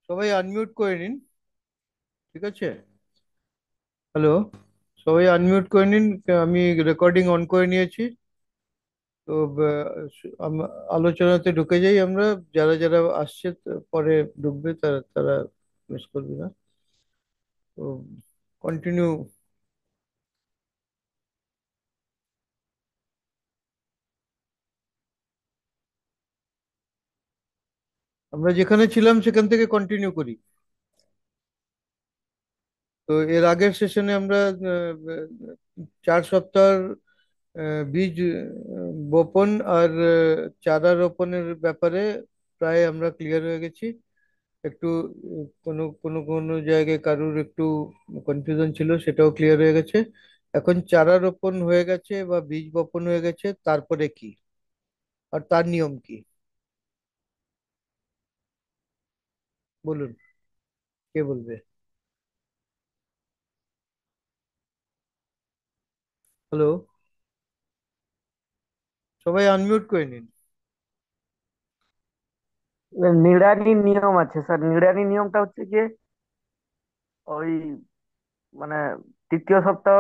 সবাই আনমিউট করে নিন। ঠিক আছে? হ্যালো, সবাই আনমিউট করে নিন। আমি রেকর্ডিং অন করে নিয়েছি। তো আলোচনাতে ঢুকে যাই আমরা। যারা যারা আসছে পরে ঢুকবে তারা তারা মিস করবে না। তো কন্টিনিউ। আমরা যেখানে ছিলাম সেখান থেকে কন্টিনিউ করি। তো এর আগের সেশনে আমরা 4 সপ্তাহ বীজ বপন আর চারা রোপণের ব্যাপারে প্রায় আমরা ক্লিয়ার হয়ে গেছি। একটু কোনো কোনো কোনো জায়গায় কারুর একটু কনফিউশন ছিল, সেটাও ক্লিয়ার হয়ে গেছে। এখন চারা রোপণ হয়ে গেছে বা বীজ বপন হয়ে গেছে, তারপরে কি আর তার নিয়ম কি বলুন, কে বলবে? হ্যালো, সবাই আনমিউট করে নিন। এবার নিড়ানি নিয়ম আছে স্যার। নিড়ানি নিয়মটা হচ্ছে গিয়ে ওই মানে তৃতীয় সপ্তাহ,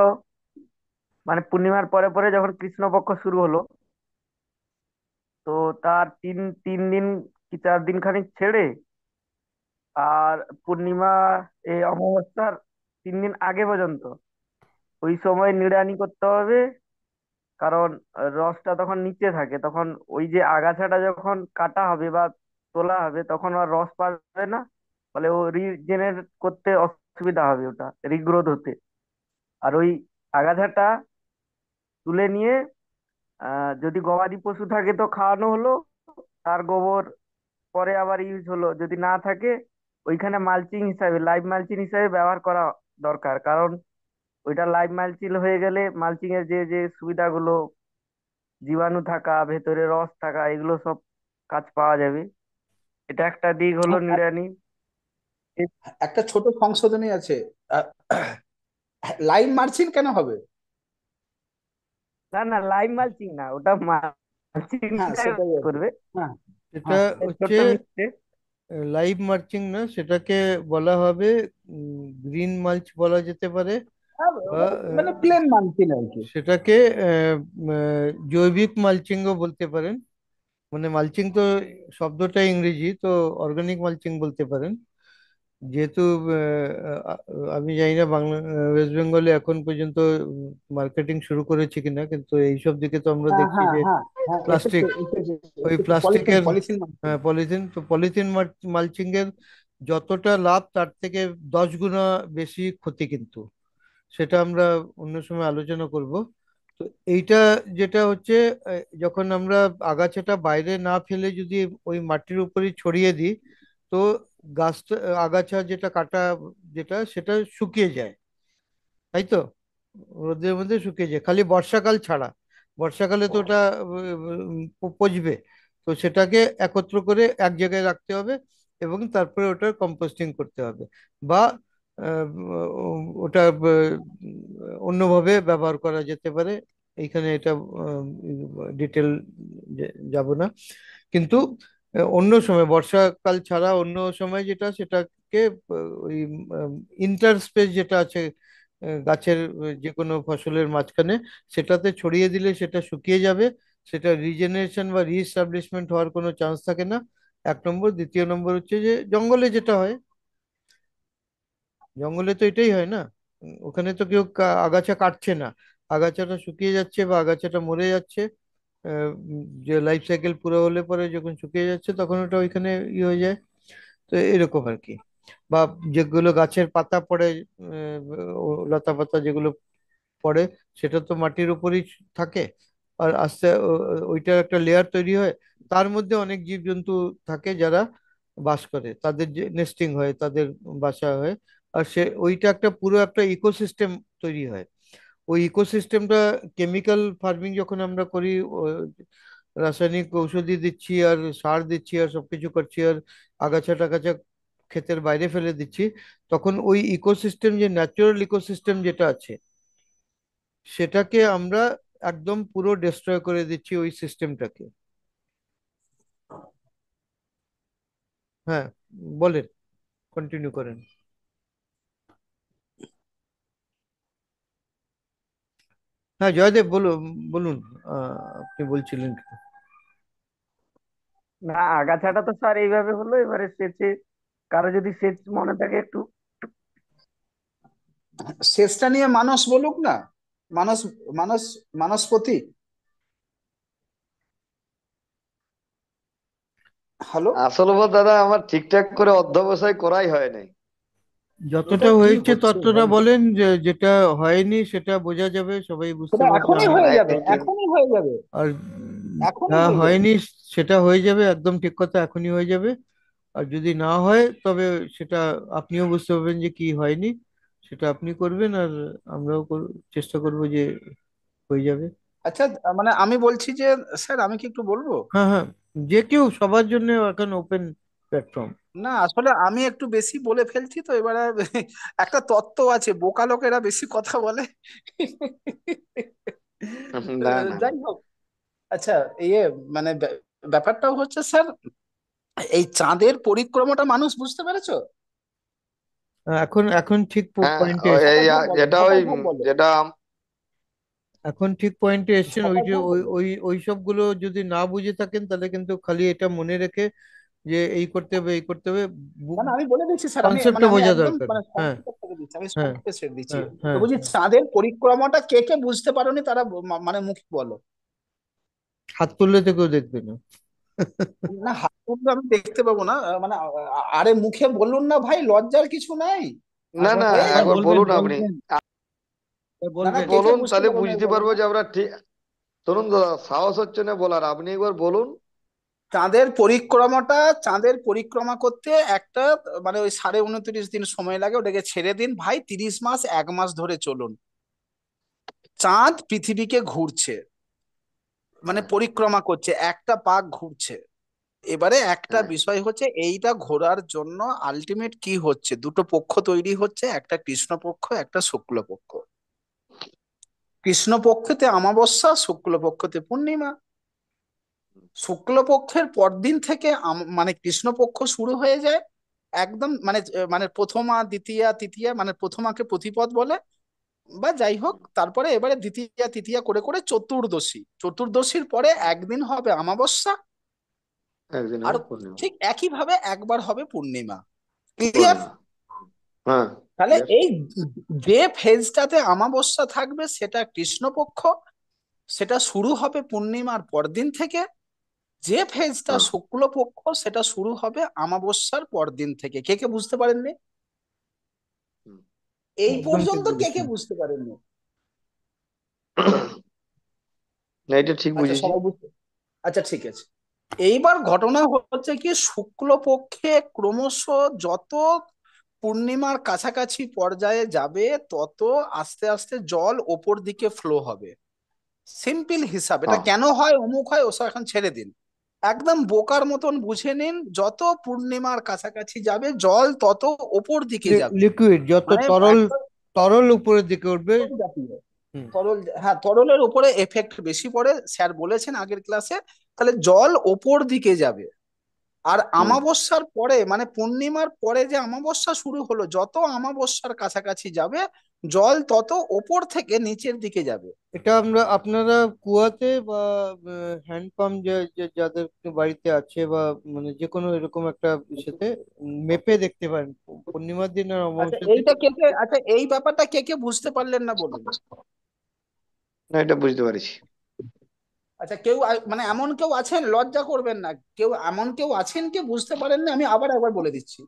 মানে পূর্ণিমার পরে পরে যখন কৃষ্ণপক্ষ শুরু হলো, তো তার তিন তিন দিন কি 4 দিন খানিক ছেড়ে আর পূর্ণিমা এই অমাবস্যার 3 দিন আগে পর্যন্ত ওই সময় নিড়ানি করতে হবে। কারণ রসটা তখন নিচে থাকে, তখন ওই যে আগাছাটা যখন কাটা হবে বা তোলা হবে তখন আর রস পাবে না। ফলে ও রিজেনারেট করতে অসুবিধা হবে, ওটা রিগ্রোথ হতে। আর ওই আগাছাটা তুলে নিয়ে যদি গবাদি পশু থাকে তো খাওয়ানো হলো, তার গোবর পরে আবার ইউজ হলো। যদি না থাকে ওইখানে মালচিং হিসাবে, লাইভ মালচিং হিসাবে ব্যবহার করা দরকার। কারণ ওইটা লাইভ মালচিং হয়ে গেলে মালচিং এর যে যে সুবিধাগুলো, জীবাণু থাকা, ভেতরে রস থাকা, এগুলো সব কাজ পাওয়া যাবে। এটা একটা দিক হলো নিড়ানি। একটা ছোট সংশোধনী আছে। লাইন মার্চিং কেন হবে? না না, লাইভ মালচিং না, ওটা মালচিং হ্যাঁ, হিসাবে সেটাই আর কি। করবে। হ্যাঁ, এটা হ্যাঁ, হচ্ছে ছোট্ট মিস্টেক। লাইভ মালচিং না, সেটাকে বলা হবে গ্রিন মাল্চ বলা যেতে পারে। বা মানে মানে প্লেন মার্চিং আর কি। সেটাকে জৈবিক মালচিংও বলতে পারেন। মানে মালচিং তো শব্দটা ইংরেজি, তো অর্গানিক মালচিং বলতে পারেন। যেহেতু আমি জানি না বাংলা ওয়েস্ট বেঙ্গলে এখন পর্যন্ত মার্কেটিং শুরু করেছে কিনা, কিন্তু এইসব দিকে তো আমরা হ্যাঁ, দেখছি হ্যাঁ, যে হ্যাঁ, হ্যাঁ, প্লাস্টিক, এসেছে এসেছে। ওই এসেছে পলিথিন প্লাস্টিকের, পলিথিন মার্চিং। হ্যাঁ পলিথিন, তো পলিথিন মালচিং এর যতটা লাভ তার থেকে 10 গুণা বেশি ক্ষতি কিন্তু। সেটা আমরা অন্য সময় আলোচনা করব। তো এইটা যেটা হচ্ছে, যখন আমরা আগাছাটা বাইরে না ফেলে যদি ওই মাটির উপরই ছড়িয়ে দিই, তো গাছটা, আগাছা যেটা কাটা, যেটা সেটা শুকিয়ে যায়, তাই তো? রোদের মধ্যে শুকিয়ে যায়, খালি বর্ষাকাল ছাড়া। বর্ষাকালে তো ওটা পচবে। তো সেটাকে একত্র করে এক জায়গায় রাখতে হবে এবং তারপরে ওটার কম্পোস্টিং করতে হবে। বা ওটা অন্যভাবে ব্যবহার করা যেতে পারে। এইখানে এটা ডিটেল যাব না। কিন্তু অন্য সময়, বর্ষাকাল ছাড়া অন্য সময় যেটা, সেটাকে ওই ইন্টার স্পেস যেটা আছে গাছের যে কোনো ফসলের মাঝখানে, সেটাতে ছড়িয়ে দিলে সেটা শুকিয়ে যাবে। সেটা রিজেনারেশন বা রিএস্টাবলিশমেন্ট হওয়ার কোনো চান্স থাকে না। 1 নম্বর। দ্বিতীয় নম্বর হচ্ছে যে জঙ্গলে যেটা হয়, জঙ্গলে তো এটাই হয় না। ওখানে তো কেউ আগাছা কাটছে না, আগাছাটা শুকিয়ে যাচ্ছে বা আগাছাটা মরে যাচ্ছে। যে লাইফ সাইকেল পুরো হলে পরে যখন শুকিয়ে যাচ্ছে তখন ওটা ওইখানে হয়ে যায়। তো এরকম আর কি। বা যেগুলো গাছের পাতা পড়ে, লতা পাতা যেগুলো পড়ে, সেটা তো মাটির উপরই থাকে। আর আস্তে ওইটার একটা লেয়ার তৈরি হয়। তার মধ্যে অনেক জীবজন্তু থাকে যারা বাস করে, তাদের যে নেস্টিং হয়, তাদের বাসা হয়। আর সে ওইটা একটা পুরো একটা ইকোসিস্টেম তৈরি হয়। ওই ইকোসিস্টেমটা কেমিক্যাল ফার্মিং যখন আমরা করি, রাসায়নিক ঔষধি দিচ্ছি আর সার দিচ্ছি আর সবকিছু করছি আর আগাছা টাগাছা ক্ষেতের বাইরে ফেলে দিচ্ছি, তখন ওই ইকোসিস্টেম, যে ন্যাচারাল ইকোসিস্টেম যেটা আছে, সেটাকে আমরা একদম পুরো ডিস্ট্রয় করে দিচ্ছি ওই সিস্টেমটাকে। হ্যাঁ, বলেন, কন্টিনিউ করেন। হ্যাঁ জয়দেব, বলুন বলুন। আপনি বলছিলেন কি? না, আগাছাটা তো স্যার এইভাবে হলো, এবারে সেচে কারো যদি সেচ মনে থাকে একটু। শেষটা নিয়ে মানস বলুক না। মানস, মানস, মানসপতি। হ্যালো। আসলে দাদা আমার ঠিকঠাক করে অধ্যবসায় করাই হয় নাই। এটা যতটা কি হয়েছে হচ্ছে ততটা বলতো? বলেন, যে যেটা হয়নি সেটা বোঝা যাবে, সবাই বুঝতে সেটা পারবে। এখনই আমরা হয়ে হ্যাঁ, যাবে, কিন্তু এখনই হয়ে যাবে, আর এখনই যা হয়ে যাবে। হয়নি সেটা হয়ে যাবে, একদম ঠিক কথা, এখনই হয়ে যাবে। আর যদি না হয় তবে সেটা আপনিও বুঝতে পারবেন যে কি হয়নি, সেটা আপনি করবেন, আর আমরাও চেষ্টা করব যে হয়ে যাবে। আচ্ছা, মানে আমি বলছি যে স্যার, আমি কি একটু বলবো? হ্যাঁ হ্যাঁ, যে কেউ, সবার জন্য এখন ওপেন প্ল্যাটফর্ম। না, আসলে আমি একটু বেশি বলে ফেলছি তো এবারে। একটা তত্ত্ব আছে, বোকা লোকেরা বেশি কথা বলে। না না না। যাই হোক। আচ্ছা, ইয়ে মানে ব্যাপারটা হচ্ছে স্যার, এই চাঁদের পরিক্রমাটা মানুষ বুঝতে পেরেছো? এখন এখন ঠিক হ্যাঁ, পয়েন্টে এই ঝপাঝপ বলো, যেটা ওই ঝপাঝপ বলো। যেটা এখন ঠিক পয়েন্টে এসছেন। ওই যে ঝপাঝপ ওই বলো। ওই ওই সবগুলো যদি না বুঝে থাকেন, তাহলে কিন্তু খালি এটা মনে রেখে যে এই করতে হবে এই করতে হবে, না না, আমি বলে দিচ্ছি স্যার, আমি মানে কনসেপ্টটা আমি বোঝা একদম দরকার। মানে হ্যাঁ সংক্ষেপে ছেড়ে দিচ্ছি, আমি হ্যাঁ সংক্ষেপে ছেড়ে দিচ্ছি। হ্যাঁ তো হ্যাঁ। বলছি, চাঁদের পরিক্রমাটা কে কে বুঝতে পারোনি তারা মানে মুখে বলো। হাত তুললে তো কেউ দেখবে না। না, হাত তুললে আমি দেখতে পাবো না, মানে আরে মুখে বলুন না ভাই, লজ্জার কিছু নাই। না একবার না, হয়ে একবার যাবে। একবার বলবেন বলুন আপনি। বলবেন না না, বলবেন। কে কে বলুন বুঝতে তাহলে পারো না বুঝতে বলো পারবো না। যে আমরা ঠিক। শুনুন দাদা, সাহস হচ্ছে না বলার, আপনি একবার বলুন। চাঁদের পরিক্রমা করতে একটা মানে ওই 29.5 দিন সময় লাগে, ওটাকে ছেড়ে দিন ভাই, 30 মাস 1 মাস ধরে চলুন। চাঁদ পৃথিবীকে ঘুরছে, মানে হ্যাঁ পরিক্রমা করছে, একটা পাক ঘুরছে। এবারে একটা হ্যাঁ বিষয় হচ্ছে, এইটা ঘোরার জন্য আলটিমেট কি হচ্ছে, দুটো পক্ষ তৈরি হচ্ছে, একটা কৃষ্ণপক্ষ একটা শুক্লপক্ষ। কৃষ্ণপক্ষতে অমাবস্যা, শুক্লপক্ষতে পূর্ণিমা। শুক্লপক্ষের পরদিন থেকে মানে কৃষ্ণপক্ষ শুরু হয়ে যায়। একদম মানে মানে প্রথমা দ্বিতীয়া তৃতীয়া, মানে প্রথমাকে প্রতিপদ বলে, বা যাই হোক, তারপরে এবারে দ্বিতীয়া তৃতীয়া করে করে চতুর্দশী, চতুর্দশীর পরে একদিন হবে অমাবস্যা। একদিন আর হবে পূর্ণিমা। ঠিক একইভাবে একবার হবে পূর্ণিমা। ক্লিয়ার? পূর্ণিমা। হ্যাঁ। তাহলে ক্লিয়ার। এই যে ফেজটাতে অমাবস্যা থাকবে সেটা কৃষ্ণপক্ষ, সেটা শুরু হবে পূর্ণিমার পরদিন থেকে। যে ফেজটা হ্যাঁ। শুক্লপক্ষ সেটা শুরু হবে অমাবস্যার পরদিন থেকে। কে কে বুঝতে পারেননি? হুম। এই একদম ঠিক পর্যন্ত কে কে বলেছেন। বুঝতে পারেননি? না, এটা ঠিক আচ্ছা, বুঝেছি। সবাই বুঝতে, আচ্ছা ঠিক আছে। এইবার ঘটনা হচ্ছে কি, শুক্লপক্ষে ক্রমশ যত পূর্ণিমার কাছাকাছি পর্যায়ে যাবে, তত আস্তে আস্তে জল ওপর দিকে ফ্লো হবে। সিম্পল হিসাব, এটা হ্যাঁ কেন হয় অমুক হয় ওসব এখন ছেড়ে দিন। একদম বোকার মতন বুঝে নিন, যত পূর্ণিমার কাছাকাছি যাবে জল তত ওপর দিকে যাবে। লিকুইড যত মানে তরল, একটা তরল উপরের দিকে উঠবে। তরল জাতীয়, হুম। তরল, হ্যাঁ, তরলের উপরে এফেক্ট বেশি পড়ে, স্যার বলেছেন আগের ক্লাসে। তাহলে জল ওপর দিকে যাবে। আর হুম আমাবস্যার পরে মানে পূর্ণিমার পরে যে আমাবস্যা শুরু হলো, যত আমাবস্যার কাছাকাছি যাবে জল তত ওপর থেকে নিচের দিকে যাবে। এটা আমরা, আপনারা কুয়াতে বা হ্যান্ড পাম্প যাদের বাড়িতে আছে, বা মানে যে কোনো এরকম একটা ইসেতে মেপে দেখতে পারেন পূর্ণিমার দিন আর আচ্ছা, অমাবস্যার দিন। এইটা কে কে, আচ্ছা এই ব্যাপারটা কে কে বুঝতে পারলেন না বলুন। না, এটা বুঝতে পারছি। আচ্ছা, কেউ মানে এমন কেউ আছেন, লজ্জা করবেন না, কেউ এমন কেউ আছেন কে বুঝতে পারেন না? আমি আবার একবার বলে দিচ্ছি।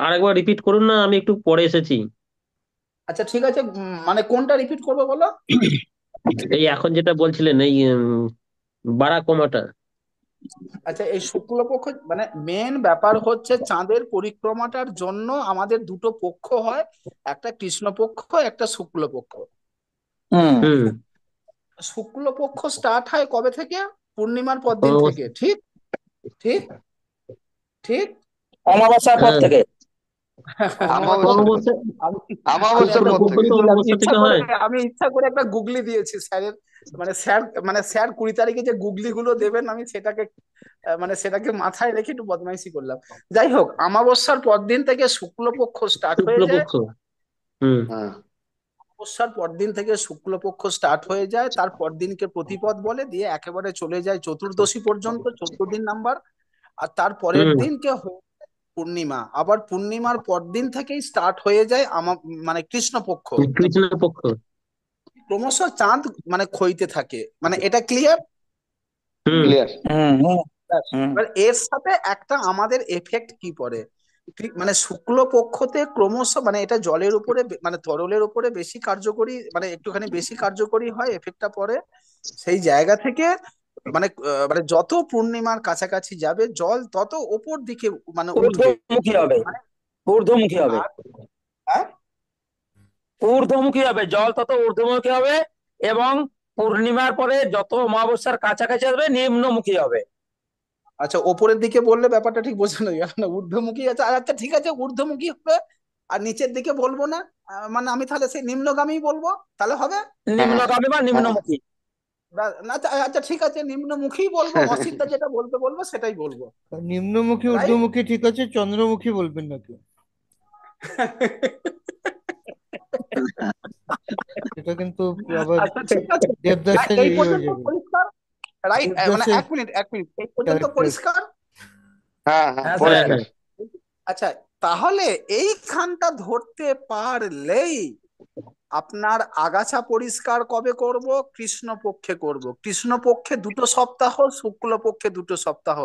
আরেকবার রিপিট করুন না, আমি একটু পরে এসেছি। আচ্ছা ঠিক আছে, মানে কোনটা রিপিট করবো বলো? এই এখন যেটা বলছিলেন, এই বাড়া কমাটা। আচ্ছা, এই শুক্লপক্ষ মানে মেন ব্যাপার হচ্ছে চাঁদের পরিক্রমাটার জন্য আমাদের দুটো পক্ষ হয়, একটা কৃষ্ণপক্ষ একটা শুক্লপক্ষ। হুম। হুম। শুক্লপক্ষ স্টার্ট হয় কবে থেকে? পূর্ণিমার পর দিন থেকে, অমাবস্যা। ঠিক? ঠিক ঠিক। অমাবস্যার পর হ্যাঁ, থেকে। অমাবস্যার পর, অমাবস্যা। আমি আমি অমাবস্যার একটা পর গুগলি থেকে। অমাবস্যা ইচ্ছা থেকে করে, হয়। আমি ইচ্ছা করে একটা গুগলি দিয়েছি স্যারের, স্যার 20 তারিখে যে গুগলি গুলো দেবেন আমি সেটাকে সেটাকে মাথায় রেখে একটু বদমাইশি করলাম। যাই হোক, অমাবস্যার পর দিন থেকে শুক্লপক্ষ স্টার্ট হয়ে যায়। শুক্লপক্ষ। হুম। হ্যাঁ, অমাবস্যার পর দিন থেকে শুক্লপক্ষ স্টার্ট হয়ে যায়, তারপর দিনকে প্রতিপদ বলে, দিয়ে একেবারে চলে যায় চতুর্দশী পর্যন্ত, 14 দিন নাম্বার। আর তার পরের হুম। দিনকে পূর্ণিমা, আবার পূর্ণিমার পর দিন থেকেই স্টার্ট হয়ে যায় কৃষ্ণপক্ষ। কৃষ্ণপক্ষ। ক্রমশ চাঁদ ক্ষইতে থাকে, এটা ক্লিয়ার? হুম। ক্লিয়ার। হুম হুম হুম। এবার এর সাথে একটা আমাদের এফেক্ট কি পড়ে, শুক্লপক্ষতে ক্রমশ এটা জলের উপরে তরলের উপরে বেশি কার্যকরী, একটুখানি বেশি কার্যকরী হয় এফেক্টটা পড়ে। সেই জায়গা থেকে যত পূর্ণিমার কাছাকাছি যাবে জল তত ওপর দিকে উঠবে। ঊর্ধ্বমুখী হবে, ঊর্ধ্বমুখী হবে, আর হ্যাঁ? ঊর্ধ্বমুখী হবে, জল তত ঊর্ধ্বমুখী হবে। এবং পূর্ণিমার পরে যত অমাবস্যার কাছাকাছি আসবে নিম্নমুখী হবে। আচ্ছা, ওপরের দিকে বললে ব্যাপারটা ঠিক বোঝানো গেল না, ঊর্ধ্বমুখী আছে। আচ্ছা ঠিক আছে, ঊর্ধ্বমুখী হবে। আর নিচের দিকে বলবো না, আমি তাহলে সেই নিম্নগামী বলবো, তাহলে হবে? হ্যাঁ, নিম্নগামী বা হ্যাঁ। নিম্নমুখী। না, আচ্ছা আচ্ছা, ঠিক আছে, নিম্নমুখী বলবো, অসিদ্ধা যেটা বলতে বলবো সেটাই বলবো, নিম্নমুখী রাইট? ঊর্ধ্বমুখী ঠিক আছে, চন্দ্রমুখী বলবেন নাকি? এটা কিন্তু আবার আচ্ছা ঠিক আছে, দেবদাসের এই হয়ে পর্যন্ত যাবে, পরিষ্কার, রাইট? দেবদাসের এক মিনিট, এই পর্যন্ত ক্যারেক্টার। পরিষ্কার? হ্যাঁ, হ্যাঁ, হ্যাঁ হ্যাঁ, স্যার। পরিষ্কার। হ্যাঁ। আচ্ছা, তাহলে এইখানটা ধরতে পারলেই আপনার আগাছা পরিষ্কার কবে করব? কৃষ্ণপক্ষে করব। কৃষ্ণপক্ষে 2 সপ্তাহ, শুক্লপক্ষে 2 সপ্তাহ।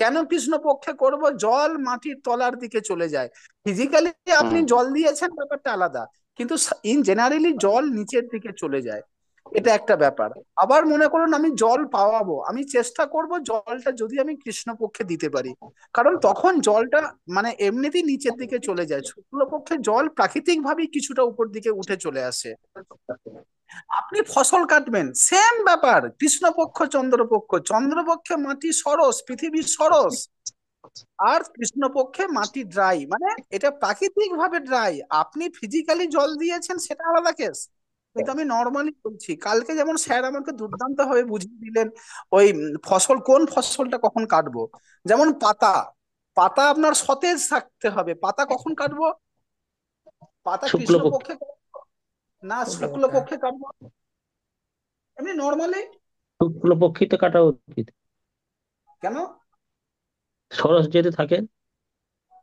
কেন কৃষ্ণপক্ষে করব? জল মাটির তলার দিকে চলে যায়। ফিজিক্যালি আপনি হুম। জল দিয়েছেন, ব্যাপারটা আলাদা, কিন্তু ইন জেনারেলি জল নিচের দিকে চলে যায়, এটা একটা ব্যাপার। আবার মনে করুন আমি জল পাওয়াবো, আমি চেষ্টা করব জলটা যদি আমি কৃষ্ণপক্ষে দিতে পারি, কারণ তখন জলটা এমনিতেই নিচের দিকে চলে যায়। শুক্লপক্ষে জল প্রাকৃতিক ভাবেই কিছুটা উপর দিকে উঠে চলে আসে। আপনি ফসল কাটবেন, সেম ব্যাপার, কৃষ্ণপক্ষ চন্দ্রপক্ষ। চন্দ্রপক্ষে মাটি সরস, পৃথিবী সরস, আর কৃষ্ণপক্ষে মাটি ড্রাই, এটা প্রাকৃতিক ভাবে ড্রাই। আপনি ফিজিক্যালি জল দিয়েছেন সেটা আলাদা কেস, কিন্তু আমি নর্মালি বলছি। কালকে যেমন স্যার আমাকে দুর্দান্ত ভাবে বুঝিয়ে দিলেন ওই কোন ফসলটা কখন কাটবো। যেমন পাতা, পাতা আপনার সতেজ থাকতে হবে, পাতা কখন কাটবো? পাতা শুক্লপক্ষ। কৃষ্ণপক্ষে কাটবো না শুক্লপক্ষে কাটবো? এমনি নর্মালি। শুক্লপক্ষিতে কাটা উচিত, কেন? সরস যদি থাকে।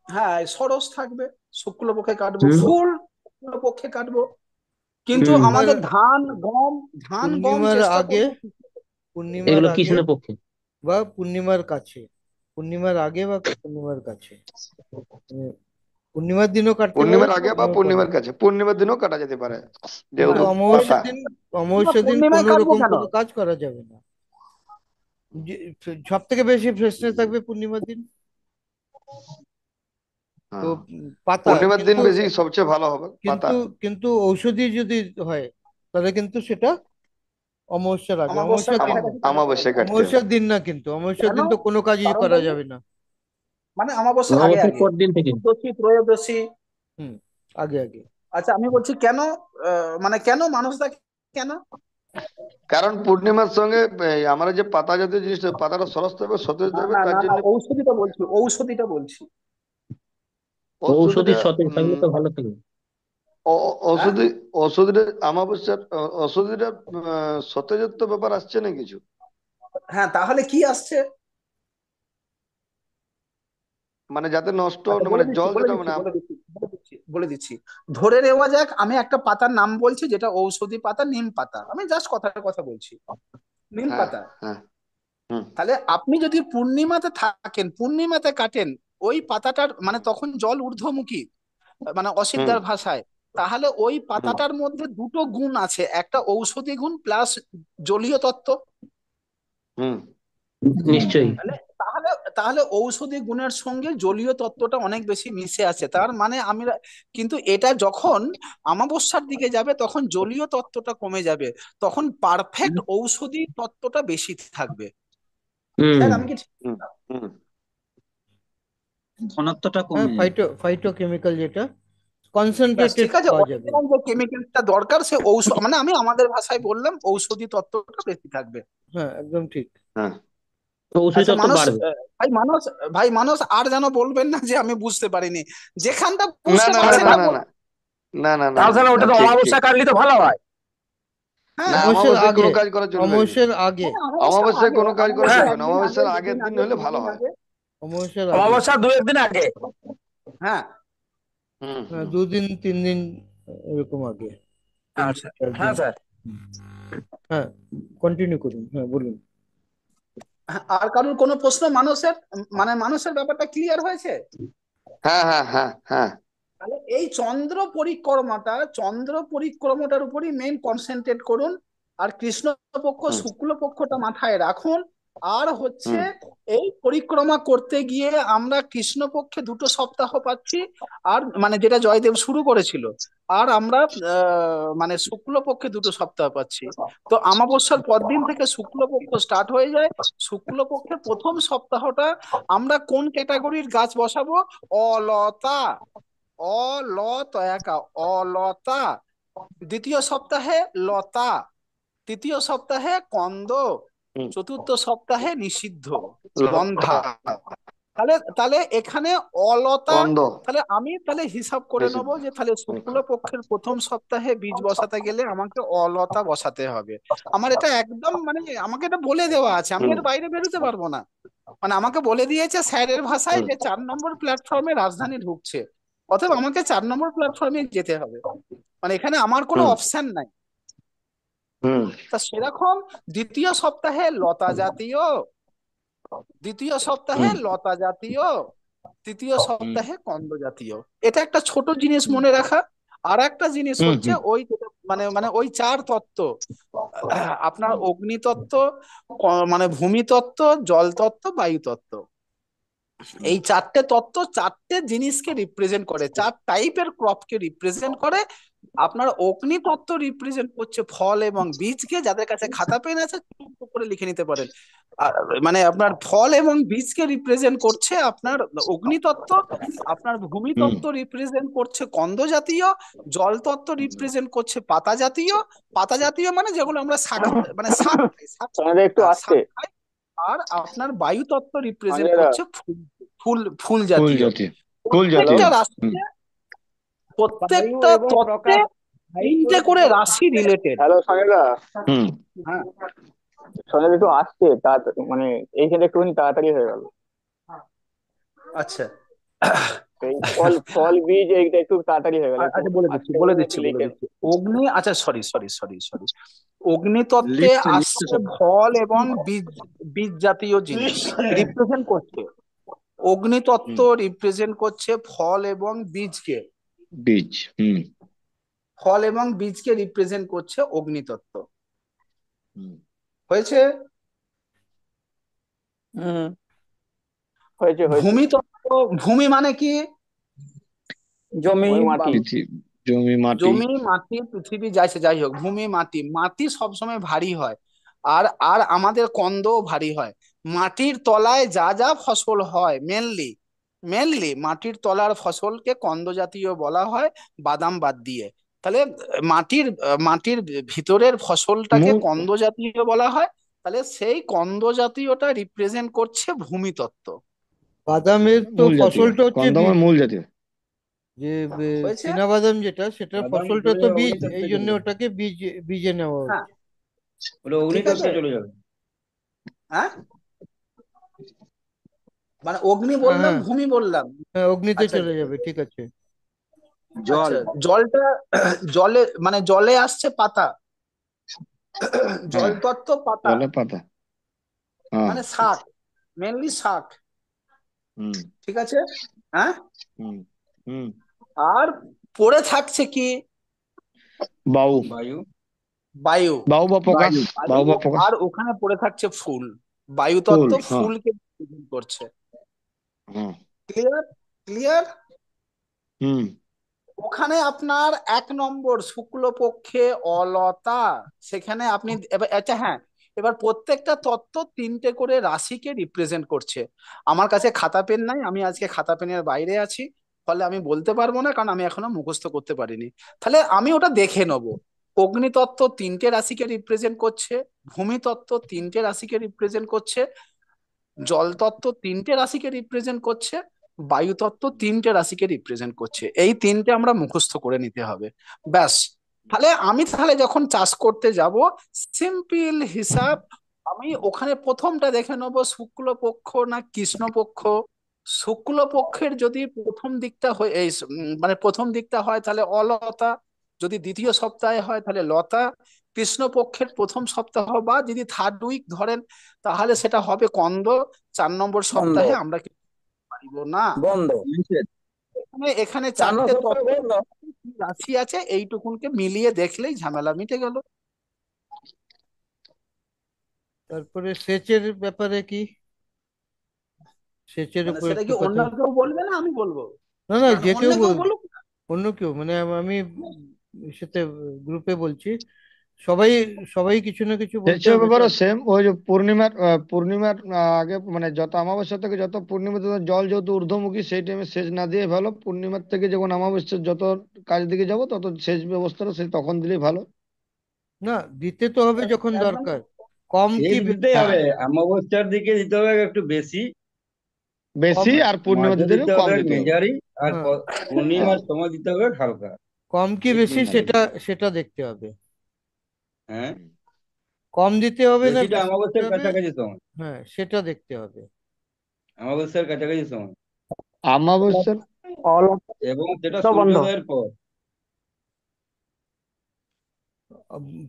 হ্যাঁ, সরস থাকবে, শুক্লপক্ষে কাটবো। হুম। ফুল শুক্লপক্ষে কাটবো। কিন্তু হুম। পূর্ণিমার আমাদের ধান গম পূর্ণিমার চেষ্টা আগে, করবো। পূর্ণিমার এগুলো আগে কৃষ্ণপক্ষে। বা পূর্ণিমার কাছে, পূর্ণিমার আগে বা পূর্ণিমার কাছে, মানে পূর্ণিমার দিনও কাটতে পারেন, পূর্ণিমার আগে বা পূর্ণিমার পরে। পূর্ণিমার কাছে, পূর্ণিমার দিনও কাটা যেতে পারে, কিন্তু হ্যাঁ, যেহেতু ওই পাতা। অমাবস্যার দিন পূর্ণিমায় কোনো কাটবো রকম কেন? কোনো কাজ করা যাবে না। সব থেকে বেশি ফ্রেশনেস থাকবে পূর্ণিমার দিন। তো হ্যাঁ, পাতা পূর্ণিমার দিন কিন্তু, বেশি সবচেয়ে ভালো হবে পাতা। কিন্তু কিন্তু ঔষধি যদি হয় তাহলে কিন্তু সেটা অমাবস্যার আগে, অমাবস্যার অমাবস্যার দিন না। কাছাকাছি কাটাতে হবে। আমাবস্যায় কাটতে হবে। অমাবস্যার দিন না, কিন্তু অমাবস্যার কেন? দিন তো কোনো কাজই কারণটা করা কি? যাবে না। অমাবস্যার আগে অমাবস্যার আগে, পর দিন থেকে। চতুর্দশী ত্রয়োদশী। হুম, আগে আগে। আচ্ছা, আমি বলছি কেন, কেন মানুষটা, কেন? কারণ পূর্ণিমার সঙ্গে আমরা যে পাতা জাতীয় জিনিসটা, পাতাটা সরস থাকবে, সতেজ না থাকবে, না তার না না, জন্য ঔষধিটা বলছি। ঔষধি ঔষধিটা সতেজ থাকলে তো ভালো থাকে। হ্যাঁ, ঔষধি, ঔষধিটা আমাবস্যার ঔষধিটা সতেজত্ব ব্যাপার আসছে না কিছু। হ্যাঁ, তাহলে কি আসছে? মানে যাতে নষ্ট, আচ্ছা, মানে বলে দিচ্ছি জল বলে যেটা দিচ্ছি মানে বলে দিচ্ছি বলে দিচ্ছি বলে দিচ্ছি ধরে নেওয়া যাক আমি একটা পাতার নাম বলছি যেটা ঔষধি পাতা, নিম পাতা, আমি জাস্ট কথার কথা বলছি, নিম হ্যাঁ, পাতা। হ্যাঁ। হুম, তাহলে আপনি যদি পূর্ণিমাতে থাকেন, পূর্ণিমাতে কাটেন, ওই পাতাটার তখন জল ঊর্ধ্বমুখী, হুম, অসিদ্ধার ভাষায়, তাহলে ওই হুম, পাতাটার মধ্যে দুটো গুণ আছে, একটা ঔষধি গুণ প্লাস জলীয় তত্ত্ব। হুম। নিশ্চয়ই। তাহলে তাহলে তাহলে ঔষধি গুণের সঙ্গে জলীয় তত্ত্বটা অনেক বেশি মিশে আছে, তার মানে আমরা কিন্তু এটা যখন অমাবস্যার দিকে যাবে তখন জলীয় তত্ত্বটা কমে যাবে, তখন পারফেক্ট ঔষধি তত্ত্বটা বেশি থাকবে। স্যার আমি কি ঠিক? হুম হুম ঘনত্বটা হ্যাঁ, কমে যাবে। ফাইটোকেমিক্যাল যেটা ব্যাস কনসেন্ট্রেটেড ঠিক আছে, পাওয়া যাবে। অরিজিনাল যে কেমিক্যালটা দরকার সে ঔষধ, মানে আমি আমাদের ভাষায় বললাম ঔষধি তত্ত্বটা বেশি থাকবে। হ্যাঁ, একদম ঠিক। হ্যাঁ তো ঔষধি আচ্ছা তত্ত্ব মানস, বাড়বে। ভাই মানস আর যেন বলবেন না যে আমি বুঝতে পারিনি, যেখানটা না বুঝতে না না পারছেন না না না বল। না না না না তাহলে না তাহলে না, ওটা তো ঠিক ঠিক। অমাবস্যা কাটলে তো ভালো হয়। হ্যাঁ না অমাবস্যার অমাবস্যায় আগে, কোনো কাজ করা চলবে না। অমাবস্যার আগে, হ্যাঁ অমাবস্যার অমাবস্যায় আগে, কোনো কাজ করা হ্যাঁ, অমাবস্যার চলবে না, একদিন আগে, অমাবস্যার আগের দুদিন দিন আগে, হলে ভালো 3 দিন হয়। আগে। অমাবস্যার আগে। অমাবস্যা 2-1 দিন আগে। হ্যাঁ হুম হ্যাঁ, হুম 2 দিন 3 দিন এরকম আগে। 3 দিন আচ্ছা, 4 দিন। হ্যাঁ স্যার। হুম। হ্যাঁ, কন্টিনিউ করুন, হ্যাঁ বলুন। হ্যাঁ, আর কারোর কোনো প্রশ্ন মানুষের, মানে মানুষের ব্যাপারটা ক্লিয়ার হয়েছে? হ্যাঁ হ্যাঁ হ্যাঁ হ্যাঁ তাহলে এই চন্দ্র পরিক্রমাটার উপরই মেইন কনসেন্ট্রেট করুন, আর কৃষ্ণপক্ষ হুম শুক্লপক্ষটা মাথায় রাখুন। আর হচ্ছে হুম এই পরিক্রমা করতে গিয়ে আমরা কৃষ্ণপক্ষে 2 সপ্তাহ পাচ্ছি, আর মানে যেটা জয়দেব শুরু করেছিল, আর আমরা মানে শুক্লপক্ষে 2 সপ্তাহ পাচ্ছি। তো অমাবস্যার পরদিন থেকে শুক্লপক্ষ স্টার্ট হয়ে যায়। শুক্লপক্ষের প্রথম সপ্তাহটা আমরা কোন ক্যাটাগরির গাছ বসাবো? অলতা, অলতয়াকা, অলতা। দ্বিতীয় সপ্তাহে লতা, তৃতীয় সপ্তাহে কন্দ, হুম। চতুর্থ সপ্তাহে নিষিদ্ধ, লতা গন্ধা। তাহলে তাহলে এখানে অলতা, কন্দ। তাহলে আমি তাহলে হিসাব করে নিষিদ্ধ। নেবো যে তাহলে শুক্লপক্ষের প্রথম সপ্তাহে বীজ বসাতে গেলে আমাকে অলতা বসাতে হবে। আমার এটা একদম মানে আমাকে এটা বলে দেওয়া আছে, আমি হুম এর বাইরে বেরোতে পারবো না। মানে আমাকে বলে দিয়েছে স্যারের ভাষায় হুম যে 4 নম্বর প্ল্যাটফর্মে রাজধানী ঢুকছে, অতএব আমাকে 4 নম্বর প্ল্যাটফর্মে যেতে হবে, মানে এখানে আমার কোনো হুম অপশন নাই। হুম তা সেরকম দ্বিতীয় সপ্তাহে লতা জাতীয়, দ্বিতীয় সপ্তাহে হুম লতা জাতীয়, তৃতীয় হুম সপ্তাহে কন্দ জাতীয়। এটা একটা ছোট জিনিস হুম মনে রাখা। আর একটা জিনিস হুম হচ্ছে ওই মানে মানে ওই 4 তত্ত্ব, আপনার অগ্নিতত্ত্ব, মানে ভূমিতত্ত্ব, জল তত্ত্ব, বায়ু তত্ত্ব, এই 4টে তত্ত্ব 4টে জিনিসকে রিপ্রেজেন্ট করে, 4 টাইপের ক্রপকে রিপ্রেজেন্ট করে। আপনার অগ্নিতত্ত্ব রিপ্রেজেন্ট করছে ফল এবং বীজকে, যাদের কাছে খাতা পেন আছে চুপ করে লিখে নিতে পারেন। আর মানে আপনার ফল এবং বীজকে রিপ্রেজেন্ট করছে আপনার অগ্নিতত্ত্ব, আপনার হুম ভূমিতত্ত্ব রিপ্রেজেন্ট করছে কন্দ জাতীয়, জল তত্ত্ব রিপ্রেজেন্ট করছে পাতা জাতীয়, পাতা জাতীয় মানে যেগুলো আমরা শাক, মানে শাক খাই, শাক, সঞ্জয় একটু আসতে। শাক খাই। আর আপনার বায়ু তত্ত্ব রিপ্রেজেন্ট সঞ্জয় দা, করছে ফুল, ফুল ফুল ফুল জাতীয়। জাতীয়। ফুল হ্যালো। প্রত্যেকটা জাতীয়। হুম রাশিতে, বায়ু প্রত্যেকটা এবং তত্ত্বে প্রকাশ 3টে করে রাশি রিলেটেড। হ্যালো সঞ্জয় দা, হুম হ্যাঁ সঞ্জয় দা একটু আসতে মানে এইখানে একটুখানি তাড়াতাড়ি হয়ে গেল। আচ্ছা এই ফল ফল বীজ এইটা একটু তাড়াতাড়ি হয়ে গেল, একটু আচ্ছা বলে দিচ্ছি আস্তে বলে বলুন, একটু দিচ্ছি বলে লিখে। দিচ্ছি অগ্নি, আচ্ছা সরি, অগ্নিতত্ত্বে লিস্ট লিস্ট আসছে ফল এবং বীজ, বীজ জাতীয় জিনিস রিপ্রেজেন্ট করছে। অগ্নিতত্ত্ব হুম রিপ্রেজেন্ট করছে ফল এবং বীজকে, বীজ। হুম ফল এবং বীজকে রিপ্রেজেন্ট করছে অগ্নিতত্ত্ব। হুম হয়েছে? হুম, হয়েছে হয়েছে। ভূমিতত্ত্ব, ভূমি মানে কি? জমি, ওই মাটি। জমি মাটি। জমি, মাটি, পৃথিবী, যাই হোক, ভূমি, মাটি। মাটি সবসময় ভারী হয়, আর আর আমাদের কন্দও ভারী হয়। মাটির তলায় যা যা ফসল হয়, মেনলি মেনলি মাটির তলার ফসলকে কন্দ জাতীয় বলা হয়, বাদাম বাদ দিয়ে। তাহলে মাটির ভিতরের ফসলটাকে মূল কন্দ জাতীয় বলা হয়। তাহলে সেই কন্দ জাতীয়টা রিপ্রেজেন্ট করছে ভূমিতত্ত্ব। বাদামের তো মূল জাতীয়, ফসলটা হচ্ছে কন্দমের বীজ, মূল জাতীয়। যে হয়েছে? চীনা বাদাম যেটা, সেটা বাদাম ফসলটা চলে তো যাবে বীজ, এই অগ্নিতত্ত্বে জন্য চলে যাবে, ওটাকে বীজ, বীজে নেওয়া হ্যাঁ হচ্ছে। ওটা ঠিক আছে। অগ্নিতত্ত্বে চলে যাবে। হ্যাঁ মানে অগ্নি হ্যাঁ বললাম, হ্যাঁ ভূমি বললাম। হ্যাঁ, অগ্নিতে আচ্ছা চলে যাবে, ঠিক আছে। জল। আচ্ছা, জলটা, জলে মানে জলে আসছে পাতা, জল হ্যাঁ তত্ত্ব পাতা, জলের পাতা। হ্যাঁ মানে শাক, মেনলি শাক। হুম ঠিক আছে। হ্যাঁ, হুম হুম আর পড়ে থাকছে কি? বায়ু। বায়ু। বায়ু, বায়ু বা প্রকাশ। বায়ু, বায়ু বা প্রকাশ। আর ওখানে পড়ে থাকছে ফুল। ফুল, বায়ুতত্ত্ব হ্যাঁ। ফুলকে represent করছে। হ্যাঁ। ক্লিয়ার? ক্লিয়ার? হুম। ওখানে আপনার 1 নম্বর শুক্লপক্ষে অলতা, সেখানে আপনি আচ্ছা হ্যাঁ, এবার প্রত্যেকটা তত্ত্ব 3টে করে রাশিকে রিপ্রেজেন্ট করছে। আমার কাছে খাতা পেন নাই, আমি আজকে খাতা পেনের বাইরে আছি, ফলে আমি বলতে পারবো না, কারণ আমি এখনো মুখস্থ করতে পারিনি। তাহলে আমি ওটা দেখে নেবো। অগ্নিতত্ত্ব 3টে রাশিকে রিপ্রেজেন্ট করছে, ভূমিতত্ত্ব 3টে রাশিকে রিপ্রেজেন্ট করছে, জলতত্ত্ব 3টে রাশিকে রিপ্রেজেন্ট করছে, বায়ুতত্ত্ব 3টে রাশিকে রিপ্রেজেন্ট করছে। এই 3টে আমরা মুখস্থ করে নিতে হবে, ব্যাস। তাহলে যখন চাষ করতে যাব, সিম্পল হিসাব, আমি ওখানে প্রথমটা দেখে নেবো শুক্লপক্ষ না কৃষ্ণপক্ষ। শুক্লপক্ষের যদি প্রথম দিকটা হয় মানে প্রথম দিকটা হয় তাহলে অলতা, যদি দ্বিতীয় সপ্তাহে হয় তাহলে লতা, কৃষ্ণপক্ষের প্রথম সপ্তাহ বা যদি থার্ড উইক ধরেন তাহলে সেটা হবে কন্দ। 4 নম্বর বন্ধ, সপ্তাহে আমরা কিছু পারিব না। বন্ধ, এখানে এখানে চার 4টে সপ্তাহে তত্ত্ব বন্ধ। কি রাশি আছে এইটুকুনকে মিলিয়ে দেখলেই ঝামেলা মিটে গেল। তারপরে সেচের ব্যাপারে কি? সেচের মানে উপর সেটা একটু কি অন্য কথা। কেউ বলবে না আমি বলবো? না না, মানে যে অন্য কেউ কেউ বলুক। অন্য কেউ মানে আমি সাথে গ্রুপে বলছি, সবাই সবাই কিছু না কিছু বলতে সেচের হবে তো। ব্যাপারে সেম, ওই যে পূর্ণিমার আগে, মানে যত অমাবস্যা থেকে যত পূর্ণিমা তত জল যেহেতু ঊর্ধ্বমুখী, সেই টাইমে সেচ না দিয়ে ভালো। পূর্ণিমার থেকে যখন অমাবস্যার যত কাজ দিকে যাব তত সেচ ব্যবস্থাটা সেই তখন দিলেই ভালো। না, দিতে তো হবে যখন একদম। দরকার। কম কি সেচ দিতেই হ্যাঁ, হবে, অমাবস্যার দিকে দিতে হবে একটু বেশি, কম বেশি, আর পূর্ণিমা মাঝে দিতে হলে দিতে কম হবে দিতে হবে। মেজারি, আর হ্যাঁ, হ্যাঁ, পূর্ণিমার সময় দিতে হবে হালকা। কম কি এই বেশি তিন আইটেম। সেটা সেটা দেখতে হবে। হ্যাঁ, কম দিতে হবে না বেশিটা বেশি দিতে অমাবস্যার হবে, কাছাকাছি সময়, হ্যাঁ সেটা দেখতে হবে। অমাবস্যার কাছাকাছি সময়, অমাবস্যার অলতা এবং সেটা বন্ধ। সূর্যোদয়ের পর,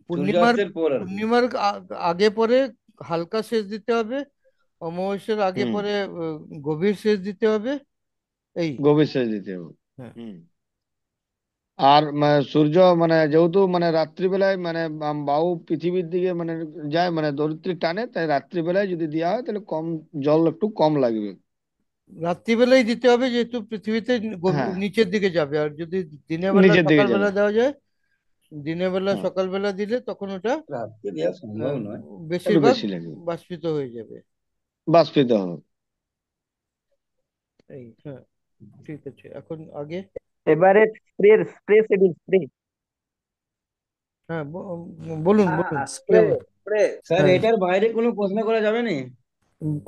পূর্ণিমার সূর্যাস্তের পর আর কি। পূর্ণিমার আগে পরে হালকা সেচ দিতে হবে, অমাবস্যার আগে হুম, পরে গভীর সেচ দিতে হবে। এই, গভীর সেচ দিতে হবে। হ্যাঁ, হুম। আর সূর্য মানে যেহেতু মানে রাত্রিবেলায় মানে বায়ু পৃথিবীর দিকে মানে যায়, মানে ধরিত্রী টানে, তাই রাত্রিবেলায় যদি দেওয়া হয় তাহলে কম, জল একটু কম লাগবে। রাত্রিবেলায় দিতে হবে যেহেতু পৃথিবীতে হ্যাঁ, নিচের দিকে যাবে। আর যদি দিনের বেলা নিচের দিকে যাবে। সকালবেলা দেওয়া যায়, দিনের বেলা হ্যাঁ, সকালবেলা দিলে তখন ওটা রাত্রে দেওয়া সম্ভব আহ, নয়। একটু বেশিরভাগ বেশি লাগবে, বাষ্পিত হয়ে যাবে। বাষ্পিত হবে। এই, হ্যাঁ, ঠিক আছে। এখন আগে, এবারে স্প্রে স্প্রে শিডিউল স্প্রে। হ্যাঁ, বলুন বলুন হ্যাঁ, কি স্প্রে হবে। স্প্রে। স্যার, হ্যাঁ, এটার বাইরে কোনো প্রশ্ন করা যাবে না?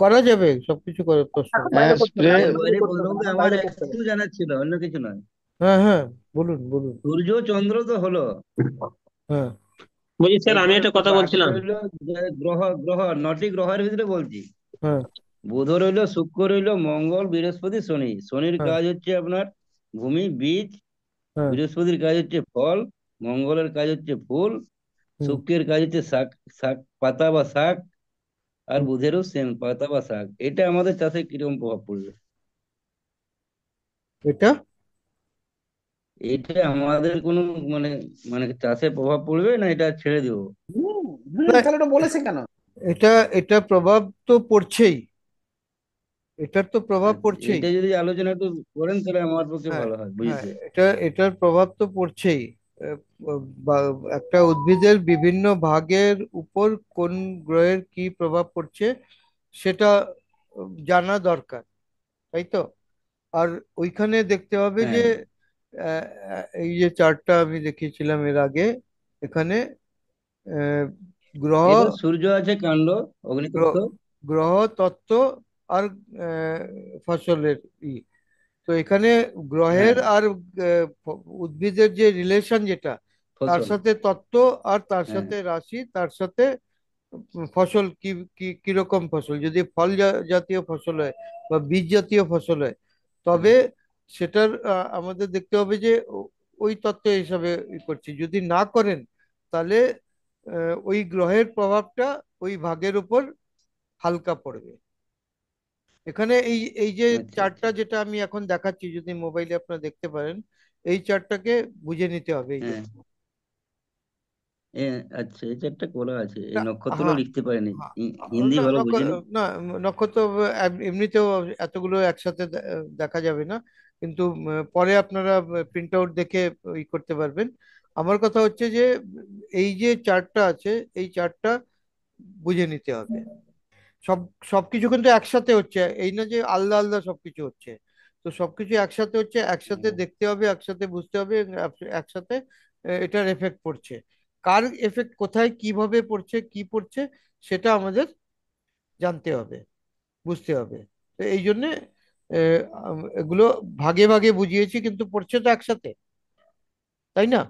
করা যাবে, সবকিছু করে প্রশ্ন এখন করা বাইরে হ্যাঁ, যাবে। করতে হবে স্প্রে। না, এর এখন শুরু বাইরে করতে প্রশ্ন হবে না, বলতে এখন আমার বাইরে করতে হবে। একটু জানার ছিল, অন্য কিছু নয়। হ্যাঁ হ্যাঁ, বলুন বলুন। সূর্য চন্দ্র তো হলো, হ্যাঁ, বলছি স্যার, আমি এরপরে একটা কথা বাকি বলছিলাম। রইলো যে গ্রহ, নটি গ্রহের ভিতরে বলছি। হ্যাঁ, বুধ রইলো, শুক্র রইলো, মঙ্গল, বৃহস্পতি, শনি। শনির হ্যাঁ, কাজ হচ্ছে আপনার ভূমি, বীজ। হ্যাঁ, বৃহস্পতির কাজ হচ্ছে ফল। মঙ্গলের কাজ হচ্ছে ফুল। হুম, শুক্রের কাজ হচ্ছে শাক, শাক পাতা বা শাক। আর হুম। বুধেরও সেম, পাতা বা শাক। এটা আমাদের চাষে কিরকম প্রভাব পড়বে? এটা এটা আমাদের কোনো মানে মানে চাষে প্রভাব পড়বে না, এটা ছেড়ে দেবো? হুম হুম, না, তাহলে ওটা বলেছে কেন? এটা এটা প্রভাব তো পড়ছেই, এটার তো প্রভাব আচ্ছা, পড়ছেই। এটা যদি আলোচনা একটু করেন তাহলে আমার পক্ষে হ্যাঁ, ভালো হয় হ্যাঁ, বুঝতে। এটার প্রভাব তো পড়ছেই। আহ, বা একটা উদ্ভিদের বিভিন্ন ভাগের উপর কোন গ্রহের কি প্রভাব পড়ছে সেটা জানা দরকার, তাই তো। আর ওইখানে দেখতে হবে যে হ্যাঁ, এই যে চার্টটা আমি দেখিয়েছিলাম এর আগে, এখানে আহ, গ্রহ এবার সূর্য আছে কাণ্ড, গ্রহ অগ্নিতত্ত্ব। গ্রহ তত্ত্ব আর আহ, ফসলের ই। তো এখানে গ্রহের হ্যাঁ, আর উদ্ভিদের যে রিলেশন যেটা, তার ফসল। সাথে তত্ত্ব, আর তার হ্যাঁ, সাথে রাশি, তার সাথে ফসল কি কি কিরকম ফসল, যদি ফল জাতীয় ফসল হয় বা বীজ জাতীয় ফসল হয়, হ্যাঁ, তবে সেটার আমাদের দেখতে হবে যে ওই তত্ত্ব হিসাবে করছি। যদি না করেন তাহলে ওই গ্রহের প্রভাবটা ওই ভাগের উপর হালকা পড়বে। এখানে এই এই যে আচ্ছা, চার্টটা আচ্ছা। যেটা আমি এখন দেখাচ্ছি, যদি মোবাইলে আপনারা দেখতে পারেন, এই চার্টটাকে বুঝে নিতে হবে এই হ্যাঁ, জন্য। এ, আচ্ছা, এই চারটা করা আছে, এই না, নক্ষত্রগুলো হ্যাঁ, লিখতে পারিনি। হ্যাঁ, হিন্দি না ভালো বুঝিনি। না, নক্ষত্র এমনিতেও এতগুলো একসাথে দেখা যাবে না, কিন্তু পরে আপনারা প্রিন্ট আউট দেখে ই করতে পারবেন। আমার কথা হচ্ছে যে এই যে চার্টটা আছে, এই চার্টটা বুঝে নিতে হবে। সব সবকিছু কিন্তু একসাথে হচ্ছে, এই না যে আলাদা আলাদা সবকিছু হচ্ছে। তো সবকিছু একসাথে হচ্ছে, একসাথে দেখতে হবে, একসাথে বুঝতে হবে, একসাথে এটার এফেক্ট পড়ছে। কার এফেক্ট কোথায় কিভাবে পড়ছে, কি পড়ছে, সেটা আমাদের জানতে হবে, বুঝতে হবে। তো এই জন্যে এগুলো ভাগে ভাগে বুঝিয়েছি, কিন্তু পড়ছে তো একসাথে, তাই না?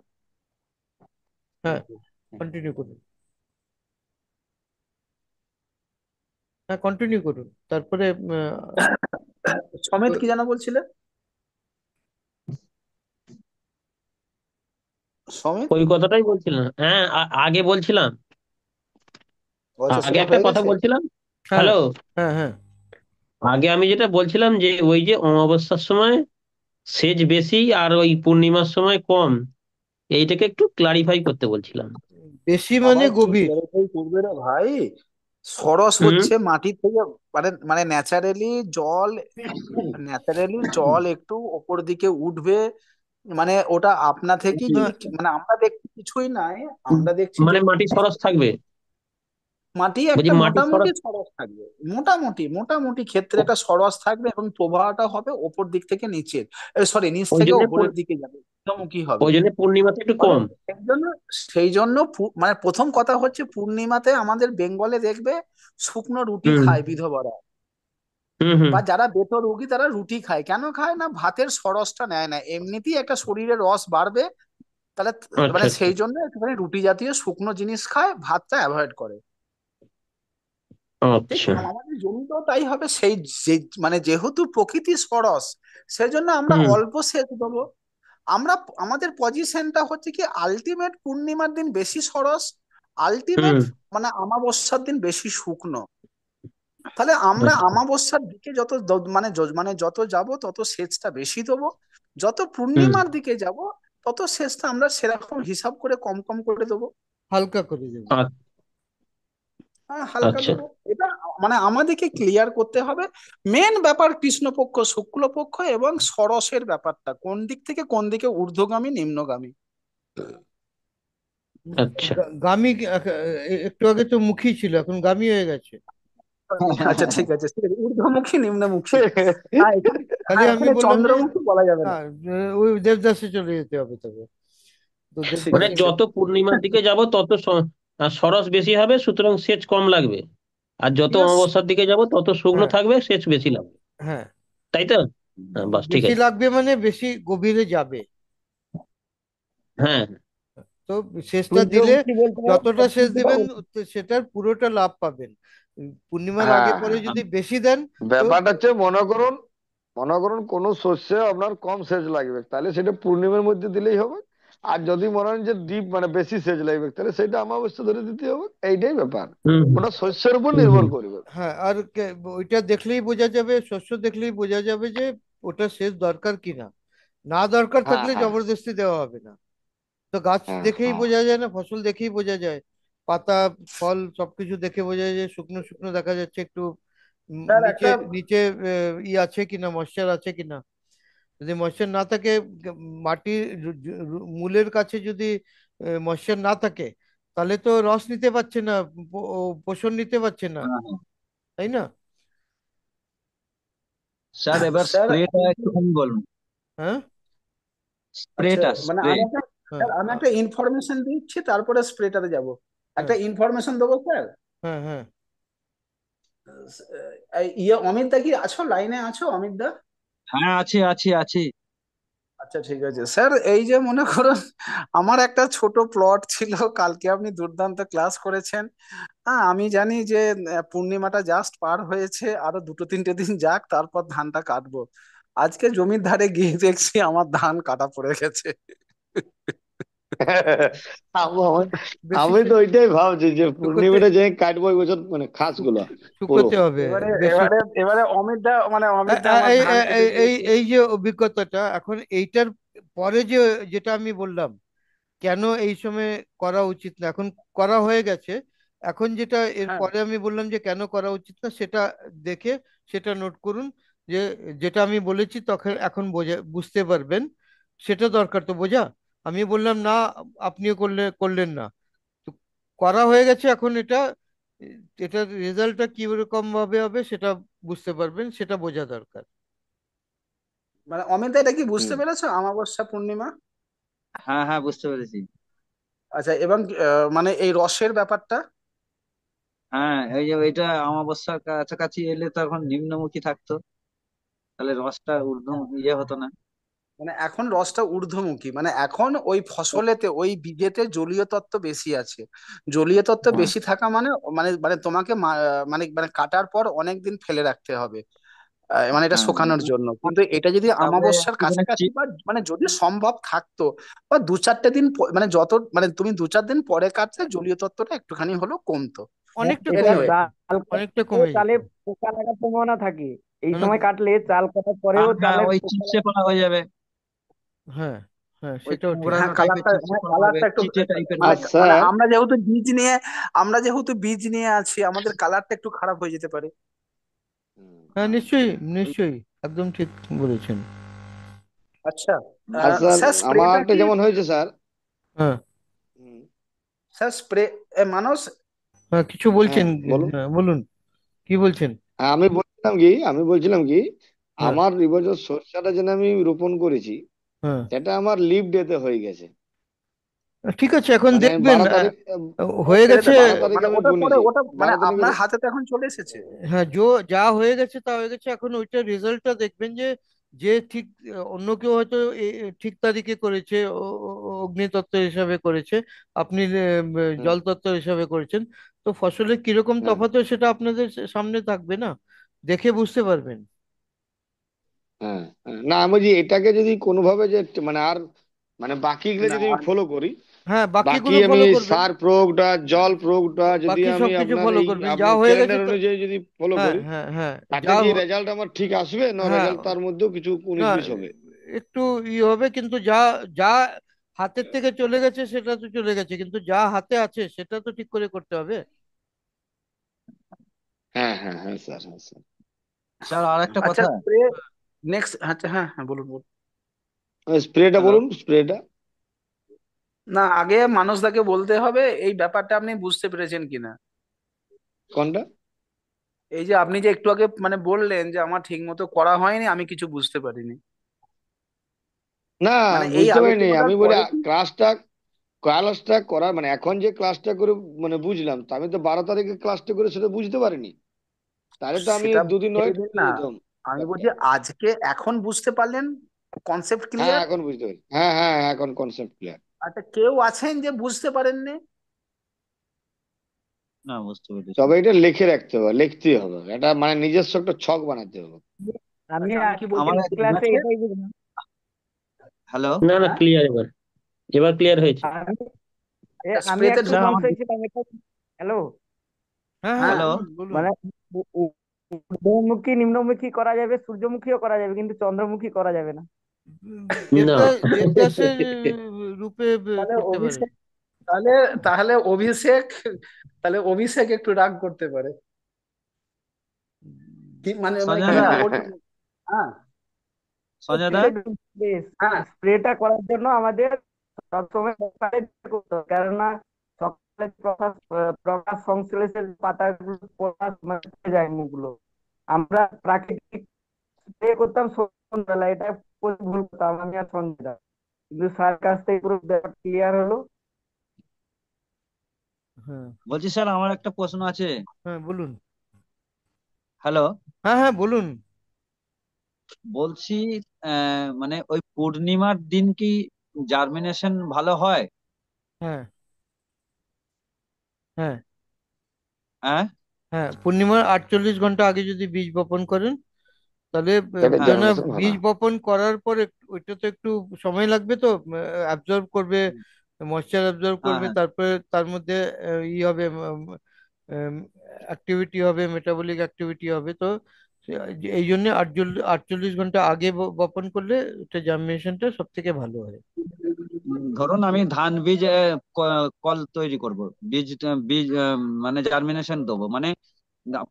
হ্যাঁ, হ্যাঁ। কন্টিনিউ করুন। হ্যাঁ, কন্টিনিউ করুন, তারপরে সমেত কি যেন বলছিলে? সমেত, ওই কথাটাই বলছিলাম, হ্যাঁ আগে বলছিলাম, ও আচ্ছা, আগে সেটা একটা হয়ে কথা গেছে। বলছিলাম। হ্যাঁ, হ্যালো, হ্যাঁ, হ্যাঁ, আগে আমি যেটা বলছিলাম যে ওই যে অমাবস্যার সময় সেচ বেশি আর ওই পূর্ণিমার সময় কম, এইটাকে একটু ক্লারিফাই করতে বলছিলাম। বেশি মানে আবার কি গভীর। ক্লারিফাই করবে রে ভাই? সরস হুম। হচ্ছে মাটি থেকে, মানে মানে ন্যাচারালি জল একটু ওপর দিকে উঠবে, মানে ওটা আপনা থেকেই হ্যাঁ, মানে আমরা দেখছি কিছুই নাই, আমরা দেখছি মানে যেটুকু মাটি সরস থাকবে, মাটি বলছি একটা মাটি মোটামুটি সরস। সরস থাকবে, মোটামুটি মোটামুটি ক্ষেত্রে একটা সরস থাকবে, এবং প্রবাহটা হবে ওপর দিক থেকে নিচের, সরি, নিচ ওই থেকে জন্য ওপরের দিকে যাবে, মুখোমুখি হবে। ওই জন্য পূর্ণিমাতে একটু ফলে কম। সেই জন্য মানে প্রথম কথা হচ্ছে পূর্ণিমাতে আমাদের বেঙ্গলে দেখবে শুকনো রুটি হুম খায় বিধবারা, হুম হুম। বা যারা বেথ রোগী তারা রুটি খায়। কেন খায় না? ভাতের সরসটা নেয় না, এমনিতেই একটা শরীরে রস বাড়বে, তাহলে আচ্ছা মানে আচ্ছা সেই জন্য একটুখানি রুটি জাতীয় শুকনো জিনিস খায়, ভাতটা অ্যাভয়েড করে। ঠিক আচ্ছা। আমাদের জমিতেও তাই হবে, সেই যে মানে যেহেতু প্রকৃতি সরস, সেই জন্য আমরা হুম অল্প সেচ দেবো। আমরা আমাদের পজিশনটা হচ্ছে কি, আলটিমেট পূর্ণিমার দিন বেশি সরস, আলটিমেট হুম। মানে আমাবস্যার দিন বেশি শুকনো। তাহলে আমরা আচ্ছা আমাবস্যার দিকে যত মানে যত যাব তত সেচটা বেশি দেবো, যত হুম। পূর্ণিমার দিকে যাব তত সেচটা আমরা সেরকম হিসাব করে কম কম করে দেবো। হালকা করে দেবেন। হ্যাঁ, হালকা আচ্ছা দেবো। এটা মানে আমাদেরকে ক্লিয়ার করতে হবে। মেন ব্যাপার কৃষ্ণপক্ষ শুক্লপক্ষ এবং ষোড়শের ব্যাপারটা, কোন দিক থেকে কোন দিকে ঊর্ধ্বগামী নিম্নগামী। আচ্ছা। গামী একটু আগে তো মুখী ছিল, এখন গামী হয়ে গেছে। আচ্ছা, ঠিক আছে, ঠিক আছে, ঊর্ধ্বমুখী নিম্নমুখী। হ্যাঁ এখানে, খালি হ্যাঁ আমি এখানে বললাম যে চন্দ্রমুখী বলা যাবে না, না। ওই দেবদাসে চলে যেতে হবে তবে। তো ঠিক মানে দেবদাসে আছে। যত পূর্ণিমার দিকে যাব তত সরস বেশি হবে, সুতরাং সেচ কম লাগবে। আর যত ইয়েস। অমাবস্যার দিকে যাব তত শুকনো হ্যাঁ, থাকবে, সেচ বেশি লাগবে। হ্যাঁ, তাই তো? হ্যাঁ, বাস ঠিক বেশি আছে। লাগবে মানে বেশি গভীরে যাবে। হ্যাঁ। তো সেচটা দিলে সূর্যমুখী বলতে যতটা সেচ দিবেন পারো। সেটার পুরোটা লাভ পাবেন। পূর্ণিমার আগে হ্যাঁ, পরে হ্যাঁ। যদি বেশি দেন তো ব্যাপারটা হচ্ছে, মনে করুন কোন শস্যে আপনার কম সেচ লাগবে, তাহলে সেটা পূর্ণিমার মধ্যে দিলেই হবে। আর যদি মনে হয় যে ডিপ মানে বেশি সেচ লাগবে, তাহলে সেটা অমাবস্যা ধরে দিতে হবে। এইটাই ব্যাপার, হুম হুম ওটা শস্যের উপর হুম নির্ভর হুম। করবে। হ্যাঁ, আর ওইটা দেখলেই বোঝা যাবে, শস্য দেখলেই বোঝা যাবে যে ওটা সেচ দরকার কিনা। না দরকার হ্যাঁ, থাকলে হ্যাঁ, জবরদস্তি দেওয়া হবে না। তো গাছ হ্যাঁ, দেখেই হ্যাঁ। বোঝা যায় না, ফসল দেখেই বোঝা যায়, পাতা ফল সবকিছু দেখে বোঝা যায়, শুকনো শুকনো দেখা যাচ্ছে একটু, স্যার নিচে একটা, নিচে ই আছে কিনা, ময়েশ্চার আছে কিনা। যদি ময়েশ্চার না থাকে, মাটির মূলের কাছে যদি ময়েশ্চার না থাকে, তাহলে তো রস নিতে পারছে না, পোষণ নিতে পারছে না, তাই না? স্যার এবার স্যার স্প্রেটা একটুখানি বলুন। হ্যাঁ, আচ্ছা, স্প্রেটা মানে স্প্রে। আমি একটা, হ্যাঁ, স্যার আমি একটা ইনফরমেশন দিচ্ছি, তারপরে স্প্রেটাতে যাব। হ্যাঁ, একটা ইনফরমেশন দেবো স্যার। হ্যাঁ, হ্যাঁ, অমিত দা কি আছো, লাইনে আছো অমিত দা? হ্যাঁ, আছে আছে আছে। আচ্ছা, ঠিক আছে স্যার, এই যে মনে করুন আমার একটা ছোট প্লট ছিল, কালকে আপনি দুর্দান্ত ক্লাস করেছেন। হ্যাঁ আমি জানি যে পূর্ণিমাটা জাস্ট পার হয়েছে, আরো দুটো তিনটে দিন যাক, তারপর ধানটা কাটবো। আজকে জমির ধারে গিয়ে দেখছি আমার ধান কাটা পড়ে গেছে। আমি বেশি আমি তো ওইটাই ভাবছি যে শুকোতে পূর্ণিমাটা যে কাটবো এই বছর, মানে খাস শুক- গুলো পুরো। শুকোতে হবে এবারে বেশি। এবারে এবারে অমিত দা, মানে অমিত দা আমার এই ধান কেটে এই এই দিয়েছে। এই যে অভিজ্ঞতাটা, এখন এইটার পরে যে যেটা আমি বললাম, কেন এই সময় করা উচিত না, এখন করা হয়ে গেছে। এখন যেটা এর হ্যাঁ, পরে আমি বললাম যে কেন করা উচিত না, সেটা দেখে সেটা নোট করুন, যে যেটা আমি বলেছি তখন এখন বুঝতে পারবেন। সেটা দরকার তো বোঝা। আমি বললাম না, আপনিও করলেন না। তো করা হয়ে গেছে, এখন এটার রেজাল্টটা কি রকম ভাবে হবে সেটা বুঝতে পারবেন, সেটা বোঝা দরকার। মানে অমিতা, এটা কি বুঝতে হুম। পেরেছো, অমাবস্যা পূর্ণিমা? হ্যাঁ হ্যাঁ, বুঝতে পেরেছি। আচ্ছা, এবং মানে এই রসের ব্যাপারটা। হ্যাঁ, এই যে এটা অমাবস্যার কাছাকাছি এলে তখন নিম্নমুখী থাকতো, তাহলে রসটা ইয়ে হতো না। মানে এখন রসটা ঊর্ধ্বমুখী, মানে এখন ওই ফসলেতে, ওই বীজেতে জলীয় তত্ত্ব বেশি আছে। জলীয় তত্ত্ব হ্যাঁ বেশি থাকা মানে মানে মানে তোমাকে মানে মানে কাটার পর অনেক দিন ফেলে রাখতে হবে, মানে এটা হ্যাঁ। শুকানোর জন্য। কিন্তু এটা যদি তাহলে আমাবস্যার একটুখানি কাছাকাছি বা মানে যদি সম্ভব থাকতো, বা দু চারটে দিন মানে যত মানে তুমি দু চার দিন পরে কাটলে জলীয় তত্ত্বটা একটুখানি হলেও কমতো। অনেকটা এছাড়া কমে এনিওয়ে, যেত, চাল অনেকটা কাটলে কমে যেত। চালে পোকা লাগার সম্ভাবনা থাকে। এই না, না, সময় কাটলে চাল কাটার পরেও হ্যাঁ হ্যাঁ, চালের ওই পোকা চিপসে পড়া হয়ে যাবে, হ্যাঁ, হ্যাঁ, ওই সেটাও ঠিক। হ্যাঁ কুমড়ানো টাইপের কালারটা, চিপসে হ্যাঁ পড়া হবে, কালারটা একটু চিটে টাইপের মানে আর হবে। মানে স্যার, আমরা যেহেতু বীজ নিয়ে আছি, আমাদের কালারটা একটু খারাপ হয়ে যেতে পারে। হ্যাঁ, হ্যাঁ নিশ্চয়ই, ওই নিশ্চয়ই, একদম ঠিক বলেছেন। আচ্ছা, আর মানে স্যার স্যার স্প্রেটা আমারটা কি, যেমন হয়েছে স্যার। হ্যাঁ, হুম, স্যার স্প্রে, মানস, হ্যাঁ, কিছু হ্যাঁ বলছেন? বলুন। হ্যাঁ, বলুন, কি বলছেন? হ্যাঁ, আমি বলছিলাম কি হ্যাঁ, আমার এবছর সরষাটা যেন আমি রোপণ করেছি, হ্যাঁ, সেটা আমার লিভ ডেতে হয়ে গেছে। ঠিক আছে, এখন মানে আমি দেখবেন 12 তারিখ, হয়ে ছেড়ে গেছে। দেবে, 12 তারিখে মানে আমি ওটার পরে বুনেছি। ওটা মানে 12 তারিখে আপনার হাতে তো এখন চলে এসেছে। হ্যাঁ, যা হয়ে গেছে তা হয়ে গেছে, এখন ওইটার রেজাল্টটা দেখবেন, যে যে ঠিক অন্য কেউ হয়তো ঠিক তারিখে করেছে, অগ্নিতত্ত্ব হিসাবে করেছে, আপনি হুম, জলতত্ত্ব হিসাবে করেছেন। তো ফসলের কিরকম হ্যাঁ, তফাৎ হয় সেটা আপনাদের সামনে থাকবে না, দেখে বুঝতে পারবেন। হ্যাঁ, হ্যাঁ। না, আমি বলছি এটাকে যদি কোনোভাবে যে মানে আর মানে বাকিগুলো না যদি আমি ফলো করি, হ্যাঁ, বাকি বাকিগুলো আমি ফলো করবেন। সার প্রয়োগটা, জল প্রয়োগটা যদি বাকি আমি সবকিছু আপনার ফলো এই করবেন, যা আপনার হয়ে গেছে ক্যালেন্ডার তো। অনুযায়ী যদি ফলো হ্যাঁ, করি, হ্যাঁ, হ্যাঁ, তাতে যা কি রেজাল্ট আমার ঠিক আসবে না হ্যাঁ, রেজাল্ট তার মধ্যেও কিছু না, 19-20 হবে? একটু হবে, কিন্তু যা যা হাতের থেকে চলে গেছে সেটা তো চলে গেছে, কিন্তু যা হাতে আছে সেটা তো ঠিক করে করতে হবে। হ্যাঁ, হ্যাঁ, হ্যাঁ স্যার, হ্যাঁ স্যার। স্যার আর একটা আচ্ছা কথা। স্প্রে, নেক্সট, আচ্ছা হ্যাঁ হ্যাঁ বলুন বলুন। স্প্রেটা হ্যালো। বলুন, স্প্রেটা না, আগে মানসদাকে বলতে হবে এই ব্যাপারটা আপনি বুঝতে পেরেছেন কিনা। কোনটা? এই যে আপনি যে একটু আগে মানে বললেন যে আমার ঠিক মতো করা হয়নি, আমি কিছু বুঝতে পারিনি, না, মানে এই বুঝতে পারিনি, আলোচনাটার আমি বলি পরে কি। ক্লাসটা করার মানে এখন যে ক্লাসটা করে মানে বুঝলাম, তা আমি তো 12 তারিখে ক্লাসটা করে সেটা বুঝতে পারিনি। তাহলে তো আমি সেটা দুদিন ছেড়ে ওয়েট দিন করে না, যেতাম আমি ব্যাপারটা। বলছি আজকে এখন বুঝতে পারলেন, কনসেপ্ট হ্যাঁ, ক্লিয়ার। এখন বুঝতে পারি, হ্যাঁ, হ্যাঁ, হ্যাঁ, এখন কনসেপ্ট ক্লিয়ার। আচ্ছা, কেউ আছেন যে বুঝতে পারেননি? না, বুঝতে পেরেছি। তবে এটা লিখে রাখতে হবে, লিখতে হবে, এটা মানে নিজস্ব একটা ছক বানাতে হবে। আমি আচ্ছা, আমি কি বলছি, আমার ক্লাসে বুঝে, এটাই বুঝলাম। হ্যালো। না, না, হ্যাঁ ক্লিয়ার এবার, এবার ক্লিয়ার হয়েছে। আমি আমি স্প্রেতে একটু স্যার আমার সংশয় ছিলাম এটা। হ্যালো। হ্যাঁ, হ্যাঁ, হ্যাঁ, হ্যালো। বলুন, বলুন। মানে ঊর্ধ্বমুখী নিম্নমুখী করা যাবে, সূর্যমুখীও করা যাবে, কিন্তু চন্দ্রমুখী করা যাবে না। না। দেবদাসের রূপে তাহলে করতে পারে। অভিষেক, তাহলে তাহলে অভিষেক, তাহলে অভিষেক একটু রাগ করতে পারে, কি মানে মানে সঞ্জয় কি দা, না হ্যাঁ, ওর, হ্যাঁ সঞ্জয় দা। হ্যাঁ স্প্রেটা করার জন্য আমাদের সবসময় সকালে করতে হবে, কেননা সকালে প্রকাশ প্রকাশ সংশ্লেষের পাতাগুলো প্রকাশ মানে পেয়ে যায় মুখগুলো। আমরা প্রাকৃতিক স্প্রে করতাম সন্ধ্যাবেলা, এটা ভুল করতাম আমি আর সঞ্জয়। কিন্তু স্যার কাছ থেকে পুরো ব্যাপার ক্লিয়ার হলো। হ্যাঁ, বলছি স্যার, আমার একটা প্রশ্ন আছে। হ্যাঁ, বলুন। হ্যালো। হ্যাঁ, হ্যাঁ, বলুন। বলছি মানে ওই পূর্ণিমার দিন কি জার্মিনেশন ভালো হয়? হ্যাঁ, হ্যাঁ, হ্যাঁ হ্যাঁ, পূর্ণিমার 48 ঘন্টা আগে যদি বীজ বপন করেন, তাহলে সেটা হ্যাঁ। কেন জার্মিনেশন ভালো বীজ হয়। বপন করার পর ওইটা তো একটু সময় লাগবে, তো অ্যাবজর্ব করবে, ময়েশ্চার অ্যাবজর্ব হ্যাঁ করবে, হ্যাঁ। তারপরে তার মধ্যে ই হবে, অ্যাক্টিভিটি হবে, মেটাবলিক অ্যাক্টিভিটি হবে। তো এই জন্য 48 ঘন্টা আগে বপন করলে এটা জার্মিনেশনটা সব থেকে ভালো হয়। ধরুন আমি ধান বীজ কল তৈরি করব, বীজ মানে জার্মিনেশন দেবো, মানে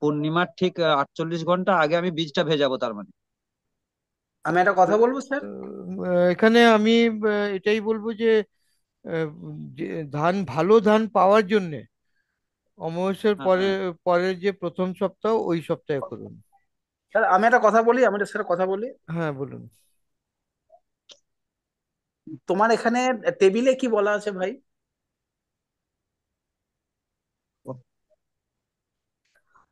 পূর্ণিমার ঠিক 48 ঘন্টা আগে আমি বীজটা ভেজাবো তার মানে। আমি একটা কথা বলবো স্যার। এখানে আমি এটাই বলবো যে আহ, যে ভালো ধান পাওয়ার জন্যে অমাবস্যার হ্যাঁ পরে হ্যাঁ পরের যে প্রথম সপ্তাহ ওই সপ্তাহে করুন। স্যার আমি একটা কথা বলি, আমি একটা স্যার কথা বলি। হ্যাঁ, বলুন। তোমার এখানে টেবিলে কি বলা আছে ভাই?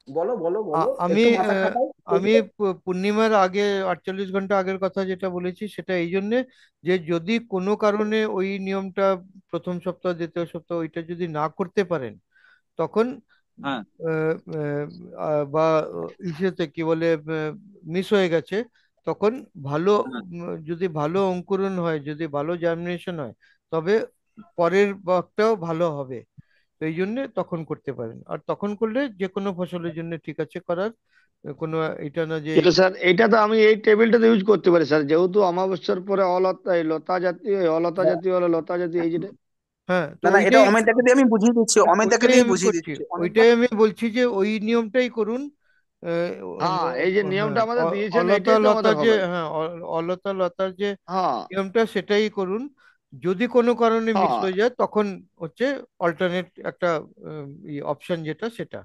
বলো বলো বলো, আমি একটু মাথা খাটাও আমি টেবিলে। পূর্ণিমার আগে 48 ঘন্টা আগের কথা যেটা বলেছি সেটা এই জন্যে যে যদি কোনো কারণে ওই নিয়মটা প্রথম সপ্তাহ দ্বিতীয় সপ্তাহ ওইটা যদি না করতে পারেন তখন হ্যাঁ বা ইসেতে কি বলে মিস হয়ে গেছে, তখন ভালো হ্যাঁ। যদি ভালো অঙ্কুরণ হয়, যদি ভালো জার্মিনেশন হয়, তবে পরের বারটাও ভালো হবে। তো এই জন্য তখন করতে পারেন, আর তখন করলে যে কোনো ফসলের জন্য ঠিক আছে করার কোনো এটা না যে কিন্তু স্যার এইটা তো আমি এই টেবিলটাতে ইউজ করতে পারি স্যার, যেহেতু অমাবস্যার পরে অলতা এই লতা জাতীয় অলতা হ্যাঁ, জাতীয় হলো লতা জাতীয় এই যেটা। হ্যাঁ, তো না না, এটা ওইটাই অমিতদাকে দিয়ে আমি বুঝিয়ে দিচ্ছি, অমিতদাকে ওইটাই দিয়ে আমি বুঝিয়ে করছি, দিচ্ছি অমিতদা। ওইটাই আমি বলছি যে ওই নিয়মটাই করুন। হ্যাঁ, এই যে হ্যাঁ, নিয়মটা আমাদের দিয়েছেন অলতা এইটাই তো লতার আমাদের যে হবে। হ্যাঁ অলতা লতার যে হ্যাঁ নিয়মটা সেটাই করুন। যদি কোনো কারণে মিস হ্যাঁ হয়ে যায় তখন হচ্ছে অল্টারনেট একটা অপশন যেটা সেটা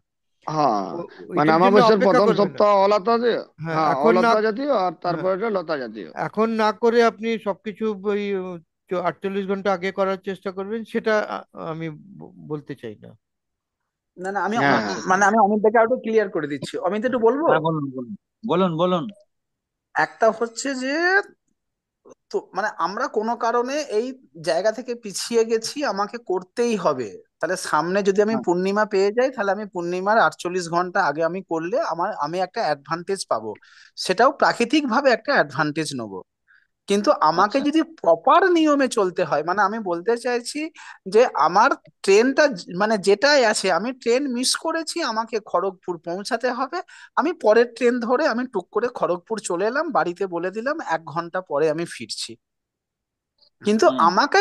হ্যাঁ, মানে ওইটার জন্য অমাবস্যার অপেক্ষা প্রথম করবে না। সপ্তাহ অলতা দিয়ে। হ্যাঁ, হ্যাঁ, এখন না। অলতা জাতীয় আর হ্যাঁ, তারপরে এটা লতা জাতীয়। এখন না করে আপনি সবকিছু ওই 48 ঘন্টা আগে করার চেষ্টা করবেন, সেটা আমি বলতে চাই না। না না, আমি হ্যাঁ হ্যাঁ আচ্ছা মানে আমি অমিতদাকে আরো ক্লিয়ার করে দিচ্ছি। অমিত একটু বলবো। হ্যাঁ, বলুন বলুন বলুন বলুন। একটা হচ্ছে যে, তো মানে আমরা কোনো কারণে এই জায়গা থেকে পিছিয়ে গেছি, আমাকে করতেই হবে। তাহলে সামনে যদি আমি হ্যাঁ পূর্ণিমা পেয়ে যাই, তাহলে আমি পূর্ণিমার 48 ঘন্টা আগে আমি করলে আমি একটা অ্যাডভান্টেজ পাবো। সেটাও প্রাকৃতিক ভাবে একটা অ্যাডভান্টেজ নেবো। কিন্তু আমাকে আচ্ছা। যদি প্রপার নিয়মে চলতে হয়, মানে আমি বলতে চাইছি যে আমার ট্রেনটা মানে যেটাই আছে, আমি ট্রেন মিস করেছি, আমাকে খড়গপুর পৌঁছাতে হবে। আমি পরের ট্রেন ধরে আমি টুক করে খড়গপুর চলে এলাম, বাড়িতে বলে দিলাম 1 ঘন্টা পরে আমি ফিরছি। কিন্তু হুম। আমাকে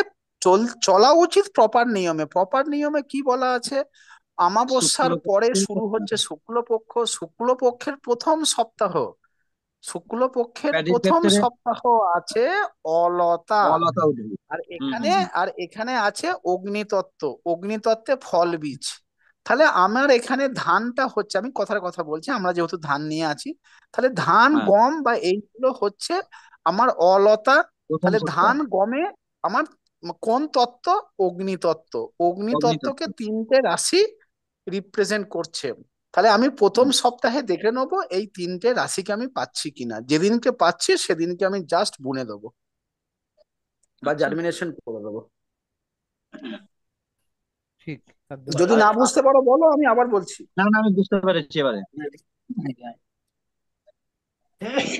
চলা উচিত প্রপার নিয়মে। প্রপার নিয়মে কি বলা আছে? অমাবস্যার পরে শুরু হচ্ছে শুক্লপক্ষ, শুক্লপক্ষের প্রথম সপ্তাহ, শুক্লপক্ষের প্যাডির প্রথম ক্ষেত্রে সপ্তাহ আছে অলতা। অলতা উঠবে। আর হুম এখানে হুম হুম। আর এখানে আছে অগ্নিতত্ত্ব, অগ্নিতত্ত্বে ফল বীজ। তাহলে আমার এখানে ধানটা হচ্ছে, আমি কথার কথা বলছি, আমরা যেহেতু ধান নিয়ে আছি, তাহলে ধান হ্যাঁ, গম বা এইগুলো হচ্ছে আমার অলতা। প্রথম তাহলে সপ্তাহ ধান গমে আমার কোন তত্ত্ব? অগ্নিতত্ত্ব। অগ্নিতত্ত্বকে অগ্নিতত্ত্ব। 3টে রাশি রিপ্রেজেন্ট করছে। তাহলে আমি প্রথম সপ্তাহে দেখে নেবো এই 3টে রাশিকে আমি পাচ্ছি কিনা, যেদিনকে পাচ্ছি সেদিনকে আমি জাস্ট বুনে দেবো বা আচ্ছা। জার্মিনেশন করে দেবো। ঠিক, একদম যদি ঠিক। না বুঝতে পারো বলো, আমি আবার বলছি। না না, আমি বুঝতে পেরেছি এবারে।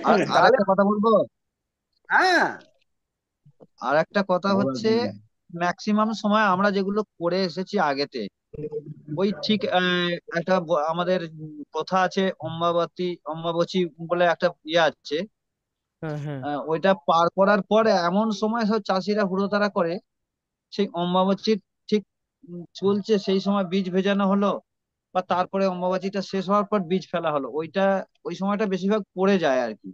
আর আর তাহলে একটা কথা বলবো। হ্যাঁ, আর একটা কথা হচ্ছে, ম্যাক্সিমাম সময় আমরা যেগুলো করে এসেছি আগেতে, ওই ঠিক একটা আমাদের প্রথা আছে, অম্বাবতী বলে একটা ইয়ে আছে। হ্যাঁ, হ্যাঁ, ওইটা পার করার পরে এমন সময় সব চাষিরা হুড়োতাড়া করে, সেই অম্বাবতীর ঠিক চলছে সেই সময় বীজ ভেজানো হলো, বা তারপরে অম্বাবতীটা শেষ হওয়ার পর বীজ ফেলা হলো, ওই সময়টা বেশিরভাগ পড়ে যায় আর কি।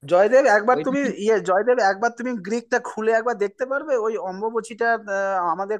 জয়দেব একবার ওইটা তুমি ঠিক। জয়দেব একবার তুমি গ্রিকটা খুলে একবার দেখতে পারবে ওই অম্বুবাচীটা আমাদের